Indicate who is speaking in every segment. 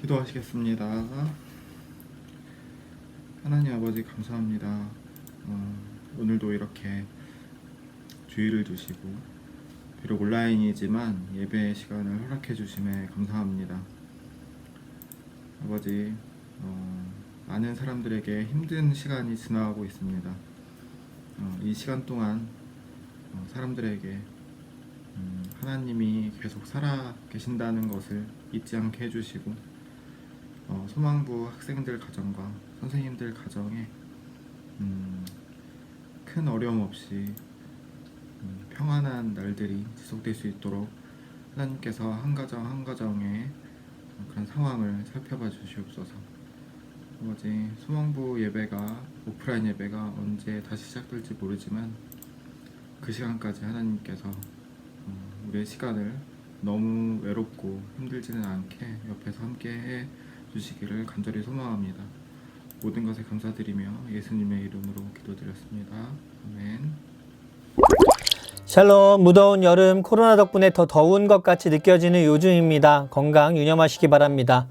Speaker 1: 기도하시겠습니다. 하나님 아버지 감사합니다. 오늘도 이렇게 주의를 주시고 비록 온라인이지만 예배 시간을 허락해 주심에 감사합니다. 아버지, 많은 사람들에게 힘든 시간이 지나가고 있습니다. 이 시간 동안 사람들에게 하나님이 계속 살아 계신다는 것을 잊지 않게 해주시고 소망부 학생들 가정과 선생님들 가정에 큰 어려움 없이 평안한 날들이 지속될 수 있도록 하나님께서 한 가정 한 가정의 그런 상황을 살펴봐 주시옵소서. 아버지, 소망부 예배가 오프라인 예배가 언제 다시 시작될지 모르지만 그 시간까지 하나님께서 우리의 시간을 너무 외롭고 힘들지는 않게 옆에서 함께 해 주시기를 간절히 소망합니다. 모든 것에 감사드리며 예수님의 이름으로 기도드렸습니다. 아멘.
Speaker 2: 샬롬. 무더운 여름, 코로나 덕분에 더 더운 것 같이 느껴지는 요즘입니다. 건강 유념하시기 바랍니다.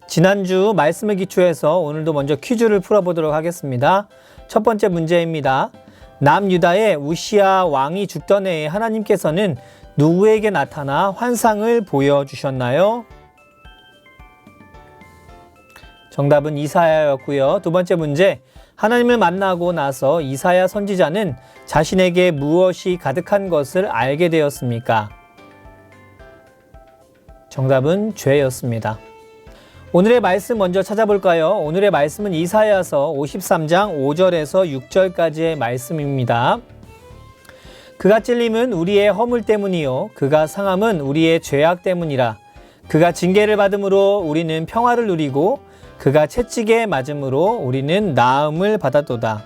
Speaker 2: 지난주 말씀을 기초해서 오늘도 먼저 퀴즈를 풀어보도록 하겠습니다. 첫 번째 문제입니다. 남유다의 우시야 왕이 죽던 해에 하나님께서는 누구에게 나타나 환상을 보여주셨나요? 정답은 이사야였고요. 두 번째 문제, 하나님을 만나고 나서 이사야 선지자는 자신에게 무엇이 가득한 것을 알게 되었습니까? 정답은 죄였습니다. 오늘의 말씀 먼저 찾아볼까요? 오늘의 말씀은 이사야서 53장 5절에서 6절까지의 말씀입니다. 그가 찔림은 우리의 허물 때문이요 그가 상함은 우리의 죄악 때문이라. 그가 징계를 받음으로 우리는 평화를 누리고 그가 채찍에 맞음으로 우리는 나음을 받았도다.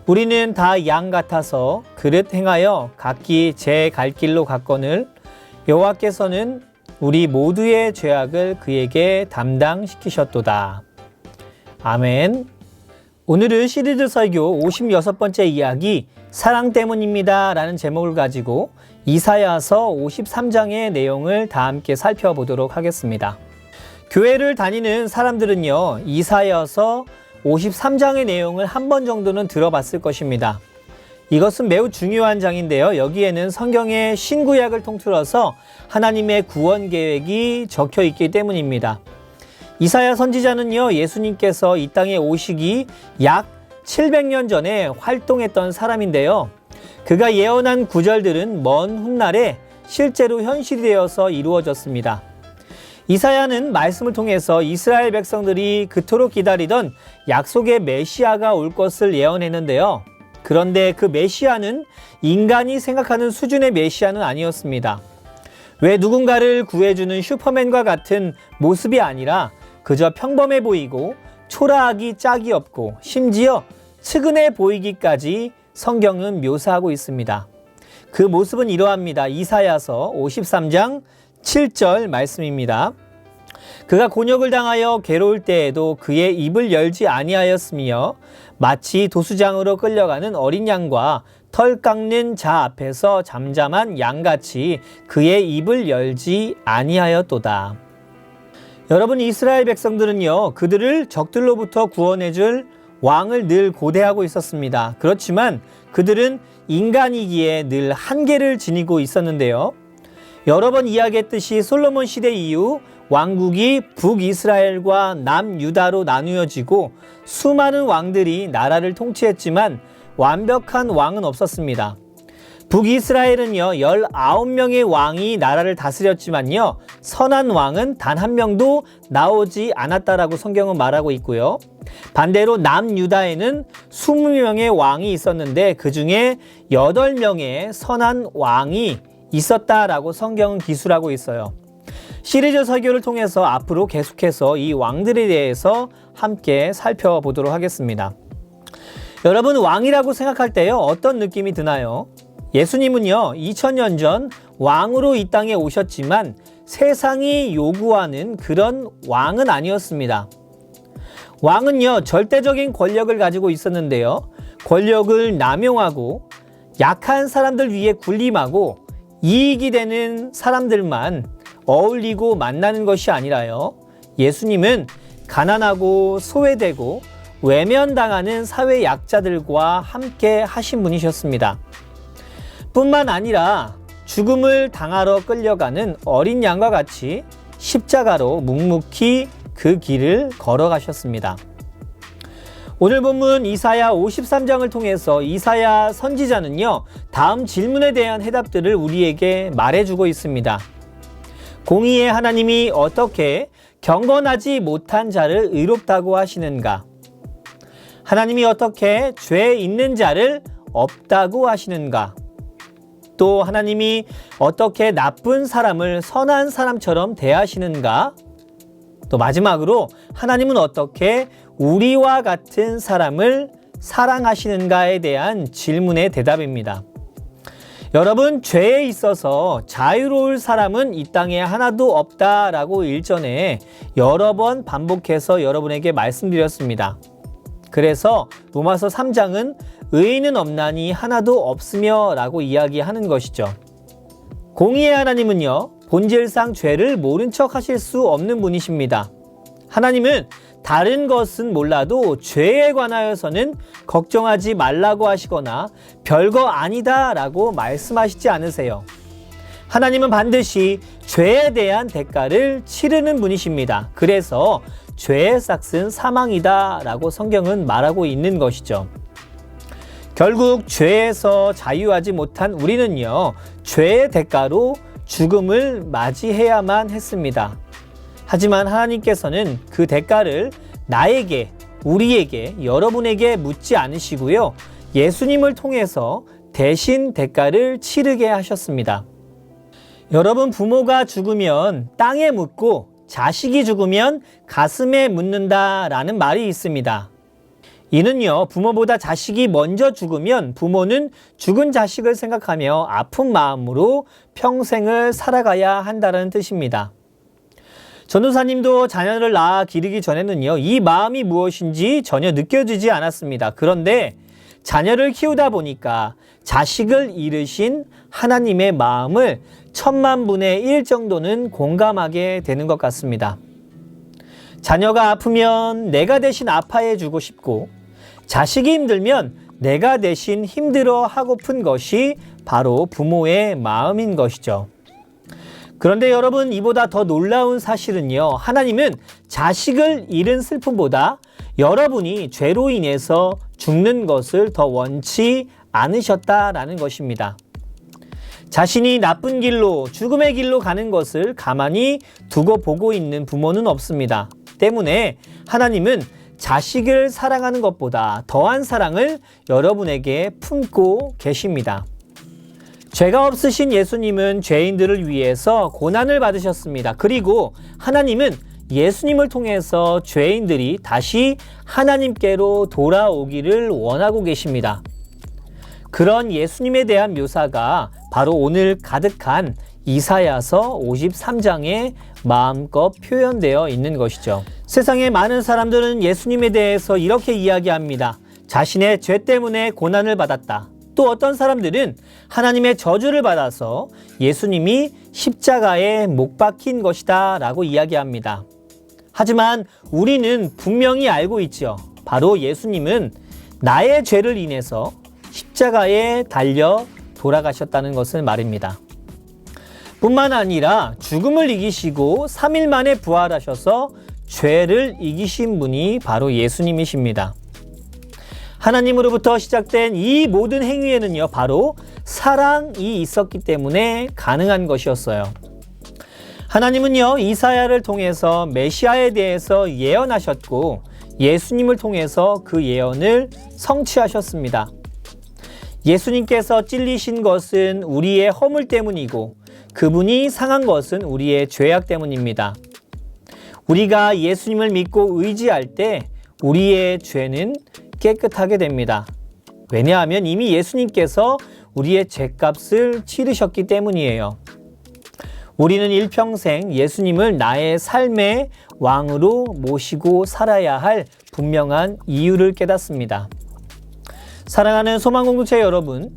Speaker 2: 우리는 다 양 같아서 그릇 행하여 각기 제 갈 길로 갔거늘 여호와께서는 우리 모두의 죄악을 그에게 담당시키셨도다. 아멘. 오늘은 시리즈 설교 56번째 이야기 사랑 때문입니다 라는 제목을 가지고 이사야서 53장의 내용을 다 함께 살펴보도록 하겠습니다. 교회를 다니는 사람들은요, 이사야서 53장의 내용을 한 번 정도는 들어봤을 것입니다. 이것은 매우 중요한 장인데요. 여기에는 성경의 신구약을 통틀어서 하나님의 구원 계획이 적혀 있기 때문입니다. 이사야 선지자는요, 예수님께서 이 땅에 오시기 약 700년 전에 활동했던 사람인데요. 그가 예언한 구절들은 먼 훗날에 실제로 현실이 되어서 이루어졌습니다. 이사야는 말씀을 통해서 이스라엘 백성들이 그토록 기다리던 약속의 메시아가 올 것을 예언했는데요. 그런데 그 메시아는 인간이 생각하는 수준의 메시아는 아니었습니다. 왜 누군가를 구해주는 슈퍼맨과 같은 모습이 아니라 그저 평범해 보이고 초라하기 짝이 없고 심지어 측은해 보이기까지 성경은 묘사하고 있습니다. 그 모습은 이러합니다. 이사야서 53장 7절 말씀입니다. 그가 곤욕을 당하여 괴로울 때에도 그의 입을 열지 아니하였으며 마치 도수장으로 끌려가는 어린 양과 털 깎는 자 앞에서 잠잠한 양같이 그의 입을 열지 아니하였도다. 여러분, 이스라엘 백성들은요, 그들을 적들로부터 구원해줄 왕을 늘 고대하고 있었습니다. 그렇지만 그들은 인간이기에 늘 한계를 지니고 있었는데요. 여러 번 이야기했듯이 솔로몬 시대 이후 왕국이 북이스라엘과 남유다로 나누어지고 수많은 왕들이 나라를 통치했지만 완벽한 왕은 없었습니다. 북이스라엘은요, 19명의 왕이 나라를 다스렸지만요, 선한 왕은 단 한 명도 나오지 않았다라고 성경은 말하고 있고요. 반대로 남유다에는 20명의 왕이 있었는데 그 중에 8명의 선한 왕이 있었다라고 성경은 기술하고 있어요. 시리즈 설교를 통해서 앞으로 계속해서 이 왕들에 대해서 함께 살펴보도록 하겠습니다. 여러분, 왕이라고 생각할 때요, 어떤 느낌이 드나요? 예수님은요, 2000년 전 왕으로 이 땅에 오셨지만 세상이 요구하는 그런 왕은 아니었습니다. 왕은요, 절대적인 권력을 가지고 있었는데요, 권력을 남용하고 약한 사람들 위에 군림하고 이익이 되는 사람들만 어울리고 만나는 것이 아니라요, 예수님은 가난하고 소외되고 외면당하는 사회 약자들과 함께 하신 분이셨습니다. 뿐만 아니라 죽음을 당하러 끌려가는 어린 양과 같이 십자가로 묵묵히 그 길을 걸어가셨습니다. 오늘 본문 이사야 53장을 통해서 이사야 선지자는요, 다음 질문에 대한 해답들을 우리에게 말해주고 있습니다. 공의의 하나님이 어떻게 경건하지 못한 자를 의롭다고 하시는가? 하나님이 어떻게 죄 있는 자를 없다고 하시는가? 또 하나님이 어떻게 나쁜 사람을 선한 사람처럼 대하시는가? 또 마지막으로 하나님은 어떻게 우리와 같은 사람을 사랑하시는가에 대한 질문의 대답입니다. 여러분, 죄에 있어서 자유로울 사람은 이 땅에 하나도 없다라고 일전에 여러 번 반복해서 여러분에게 말씀드렸습니다. 그래서 로마서 3장은 의인은 없나니 하나도 없으며 라고 이야기하는 것이죠. 공의의 하나님은요, 본질상 죄를 모른 척 하실 수 없는 분이십니다. 하나님은 다른 것은 몰라도 죄에 관하여서는 걱정하지 말라고 하시거나 별거 아니다 라고 말씀하시지 않으세요. 하나님은 반드시 죄에 대한 대가를 치르는 분이십니다. 그래서 죄의 삭은 사망이다 라고 성경은 말하고 있는 것이죠. 결국 죄에서 자유하지 못한 우리는요, 죄의 대가로 죽음을 맞이해야만 했습니다. 하지만 하나님께서는 그 대가를 나에게, 우리에게, 여러분에게 묻지 않으시고요, 예수님을 통해서 대신 대가를 치르게 하셨습니다. 여러분, 부모가 죽으면 땅에 묻고 자식이 죽으면 가슴에 묻는다라는 말이 있습니다. 이는요, 부모보다 자식이 먼저 죽으면 부모는 죽은 자식을 생각하며 아픈 마음으로 평생을 살아가야 한다는 뜻입니다. 전도사님도 자녀를 낳아 기르기 전에는요, 이 마음이 무엇인지 전혀 느껴지지 않았습니다. 그런데 자녀를 키우다 보니까 자식을 잃으신 하나님의 마음을 1000만분의 1 정도는 공감하게 되는 것 같습니다. 자녀가 아프면 내가 대신 아파해 주고 싶고, 자식이 힘들면 내가 대신 힘들어 하고픈 것이 바로 부모의 마음인 것이죠. 그런데 여러분, 이보다 더 놀라운 사실은요, 하나님은 자식을 잃은 슬픔보다 여러분이 죄로 인해서 죽는 것을 더 원치 않으셨다라는 것입니다. 자신이 나쁜 길로, 죽음의 길로 가는 것을 가만히 두고 보고 있는 부모는 없습니다. 때문에 하나님은 자식을 사랑하는 것보다 더한 사랑을 여러분에게 품고 계십니다. 죄가 없으신 예수님은 죄인들을 위해서 고난을 받으셨습니다. 그리고 하나님은 예수님을 통해서 죄인들이 다시 하나님께로 돌아오기를 원하고 계십니다. 그런 예수님에 대한 묘사가 바로 오늘 가득한 이사야서 53장에 마음껏 표현되어 있는 것이죠. 세상의 많은 사람들은 예수님에 대해서 이렇게 이야기합니다. 자신의 죄 때문에 고난을 받았다. 또 어떤 사람들은 하나님의 저주를 받아서 예수님이 십자가에 못 박힌 것이다 라고 이야기합니다. 하지만 우리는 분명히 알고 있죠. 바로 예수님은 나의 죄를 인해서 십자가에 달려 돌아가셨다는 것을 말입니다. 뿐만 아니라 죽음을 이기시고 3일 만에 부활하셔서 죄를 이기신 분이 바로 예수님이십니다. 하나님으로부터 시작된 이 모든 행위에는요, 바로 사랑이 있었기 때문에 가능한 것이었어요. 하나님은요, 이사야를 통해서 메시아에 대해서 예언하셨고, 예수님을 통해서 그 예언을 성취하셨습니다. 예수님께서 찔리신 것은 우리의 허물 때문이고, 그분이 상한 것은 우리의 죄악 때문입니다. 우리가 예수님을 믿고 의지할 때 우리의 죄는 깨끗하게 됩니다. 왜냐하면 이미 예수님께서 우리의 죄값을 치르셨기 때문이에요. 우리는 일평생 예수님을 나의 삶의 왕으로 모시고 살아야 할 분명한 이유를 깨닫습니다. 사랑하는 소망공동체 여러분,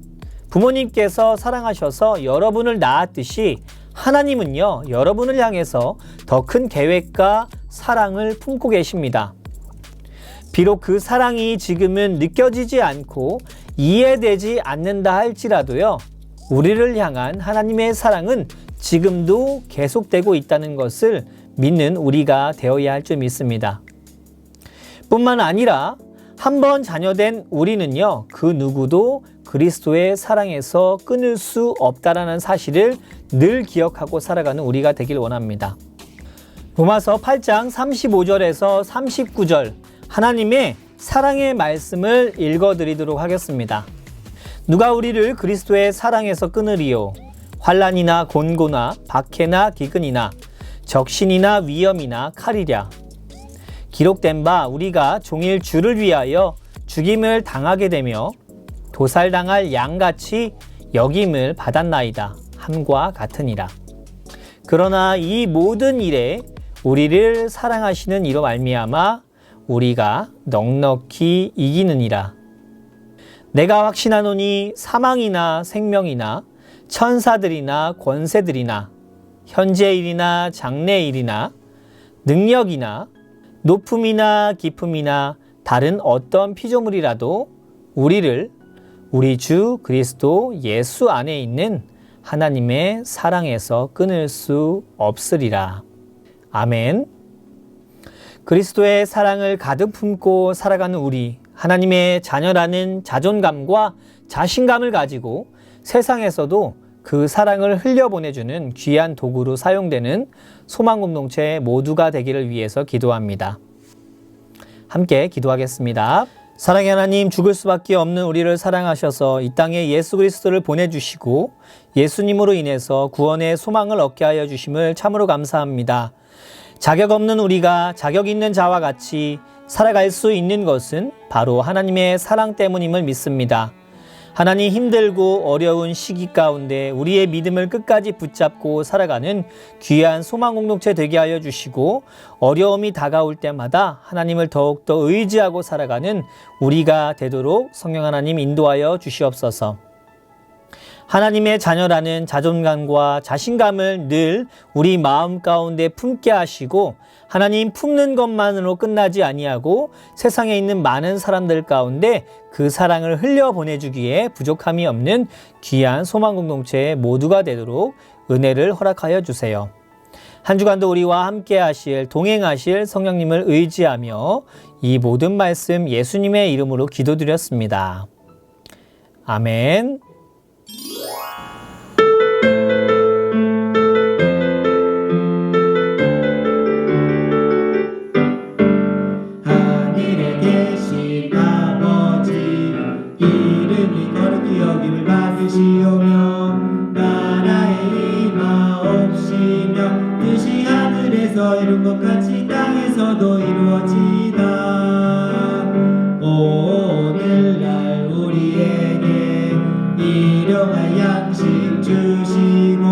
Speaker 2: 부모님께서 사랑하셔서 여러분을 낳았듯이 하나님은요, 여러분을 향해서 더 큰 계획과 사랑을 품고 계십니다. 비록 그 사랑이 지금은 느껴지지 않고 이해되지 않는다 할지라도요, 우리를 향한 하나님의 사랑은 지금도 계속되고 있다는 것을 믿는 우리가 되어야 할 줄 믿습니다. 뿐만 아니라 한번 자녀된 우리는요, 그 누구도 그리스도의 사랑에서 끊을 수 없다라는 사실을 늘 기억하고 살아가는 우리가 되길 원합니다. 로마서 8장 35절에서 39절 하나님의 사랑의 말씀을 읽어드리도록 하겠습니다. 누가 우리를 그리스도의 사랑에서 끊으리요? 환난이나 곤고나 박해나 기근이나 적신이나 위험이나 칼이랴. 기록된 바 우리가 종일 주를 위하여 죽임을 당하게 되며 도살당할 양같이 여김을 받았나이다 함과 같으니라. 그러나 이 모든 일에 우리를 사랑하시는 이로 말미암아 우리가 넉넉히 이기느니라. 내가 확신하노니 사망이나 생명이나 천사들이나 권세들이나 현재일이나 장래일이나 능력이나 높음이나 깊음이나 다른 어떤 피조물이라도 우리를 우리 주 그리스도 예수 안에 있는 하나님의 사랑에서 끊을 수 없으리라. 아멘. 그리스도의 사랑을 가득 품고 살아가는 우리, 하나님의 자녀라는 자존감과 자신감을 가지고 세상에서도 그 사랑을 흘려보내주는 귀한 도구로 사용되는 소망공동체 모두가 되기를 위해서 기도합니다. 함께 기도하겠습니다. 사랑의 하나님, 죽을 수밖에 없는 우리를 사랑하셔서 이 땅에 예수 그리스도를 보내주시고 예수님으로 인해서 구원의 소망을 얻게 하여 주심을 참으로 감사합니다. 자격 없는 우리가 자격 있는 자와 같이 살아갈 수 있는 것은 바로 하나님의 사랑 때문임을 믿습니다. 하나님, 힘들고 어려운 시기 가운데 우리의 믿음을 끝까지 붙잡고 살아가는 귀한 소망 공동체 되게 하여 주시고, 어려움이 다가올 때마다 하나님을 더욱더 의지하고 살아가는 우리가 되도록 성령 하나님 인도하여 주시옵소서. 하나님의 자녀라는 자존감과 자신감을 늘 우리 마음 가운데 품게 하시고, 하나님 품는 것만으로 끝나지 아니하고 세상에 있는 많은 사람들 가운데 그 사랑을 흘려보내주기에 부족함이 없는 귀한 소망공동체 모두가 되도록 은혜를 허락하여 주세요. 한 주간도 우리와 함께 하실, 동행하실 성령님을 의지하며 이 모든 말씀 예수님의 이름으로 기도드렸습니다. 아멘.
Speaker 3: 받으시오며 나라의 임하옵시며 뜻이 하늘에서 이룬 것 같이 땅에서도 이루어지다. 오늘날 우리에게 일용할 양식 주시고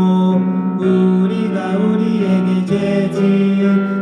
Speaker 3: 우리가 우리에게 죄 지은